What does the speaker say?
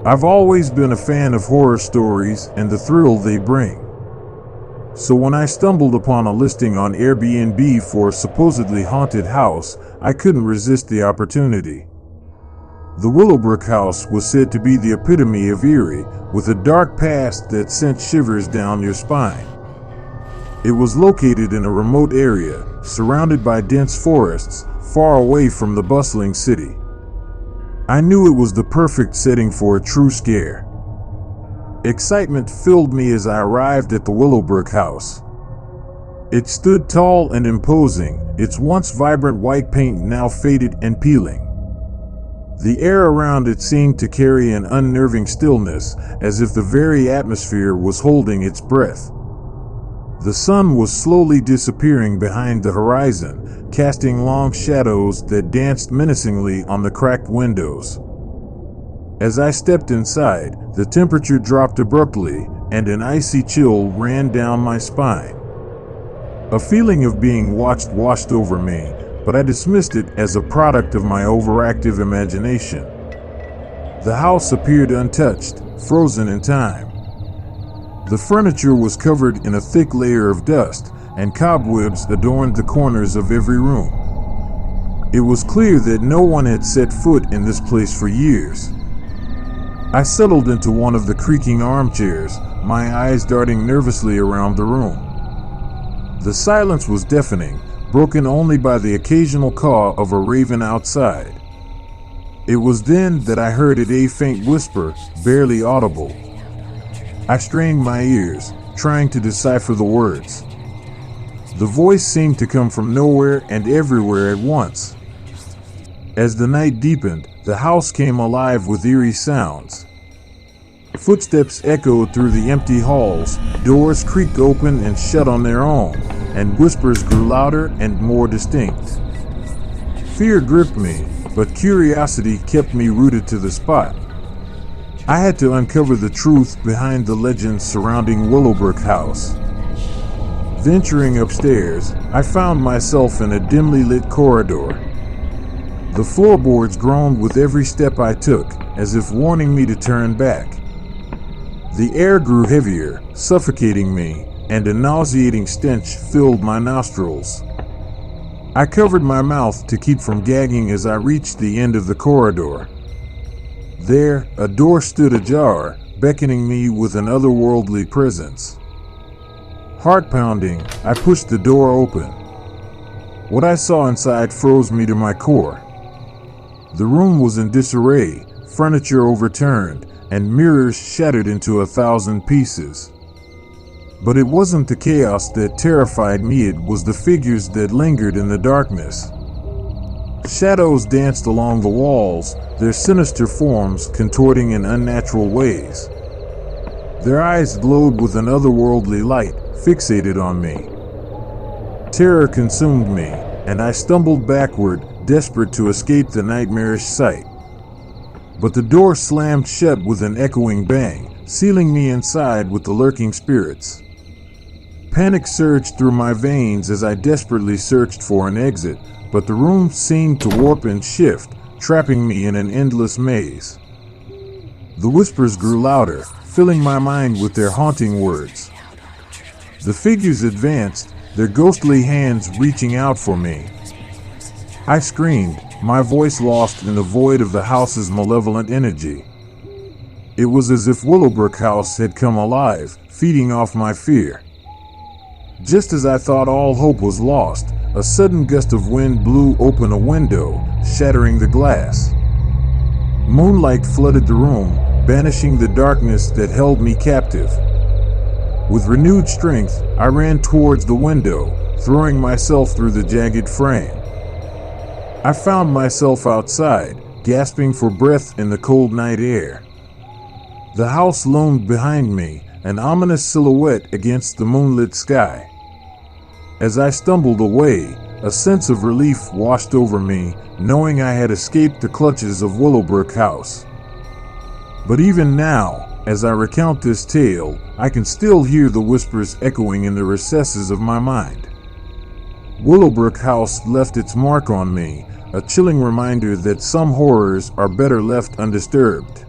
I've always been a fan of horror stories and the thrill they bring. So when I stumbled upon a listing on Airbnb for a supposedly haunted house, I couldn't resist the opportunity. The Willowbrook house was said to be the epitome of eerie, with a dark past that sent shivers down your spine. It was located in a remote area, surrounded by dense forests, far away from the bustling city. I knew it was the perfect setting for a true scare. Excitement filled me as I arrived at the Willowbrook house. It stood tall and imposing, its once vibrant white paint now faded and peeling. The air around it seemed to carry an unnerving stillness, as if the very atmosphere was holding its breath. The sun was slowly disappearing behind the horizon, casting long shadows that danced menacingly on the cracked windows. As I stepped inside, the temperature dropped abruptly, and an icy chill ran down my spine. A feeling of being watched washed over me, but I dismissed it as a product of my overactive imagination. The house appeared untouched, frozen in time. The furniture was covered in a thick layer of dust, and cobwebs adorned the corners of every room. It was clear that no one had set foot in this place for years. I settled into one of the creaking armchairs, my eyes darting nervously around the room. The silence was deafening, broken only by the occasional caw of a raven outside. It was then that I heard a faint whisper, barely audible. I strained my ears, trying to decipher the words. The voice seemed to come from nowhere and everywhere at once. As the night deepened, the house came alive with eerie sounds. Footsteps echoed through the empty halls, doors creaked open and shut on their own, and whispers grew louder and more distinct. Fear gripped me, but curiosity kept me rooted to the spot. I had to uncover the truth behind the legends surrounding Willowbrook House. Venturing upstairs, I found myself in a dimly lit corridor. The floorboards groaned with every step I took, as if warning me to turn back. The air grew heavier, suffocating me, and a nauseating stench filled my nostrils. I covered my mouth to keep from gagging as I reached the end of the corridor. There, a door stood ajar, beckoning me with an otherworldly presence. Heart pounding, I pushed the door open. What I saw inside froze me to my core. The room was in disarray, furniture overturned, and mirrors shattered into 1,000 pieces. But it wasn't the chaos that terrified me, it was the figures that lingered in the darkness. Shadows danced along the walls, their sinister forms contorting in unnatural ways. Their eyes glowed with an otherworldly light, fixated on me. Terror consumed me, and I stumbled backward, desperate to escape the nightmarish sight. But the door slammed shut with an echoing bang, sealing me inside with the lurking spirits. Panic surged through my veins as I desperately searched for an exit, but the room seemed to warp and shift, trapping me in an endless maze. The whispers grew louder, filling my mind with their haunting words. The figures advanced, their ghostly hands reaching out for me. I screamed, my voice lost in the void of the house's malevolent energy. It was as if Willowbrook House had come alive, feeding off my fear. Just as I thought all hope was lost, a sudden gust of wind blew open a window, shattering the glass. Moonlight flooded the room, banishing the darkness that held me captive. With renewed strength, I ran towards the window, throwing myself through the jagged frame. I found myself outside, gasping for breath in the cold night air. The house loomed behind me, an ominous silhouette against the moonlit sky. As I stumbled away, a sense of relief washed over me, knowing I had escaped the clutches of Willowbrook House. But even now, as I recount this tale, I can still hear the whispers echoing in the recesses of my mind. Willowbrook House left its mark on me, a chilling reminder that some horrors are better left undisturbed.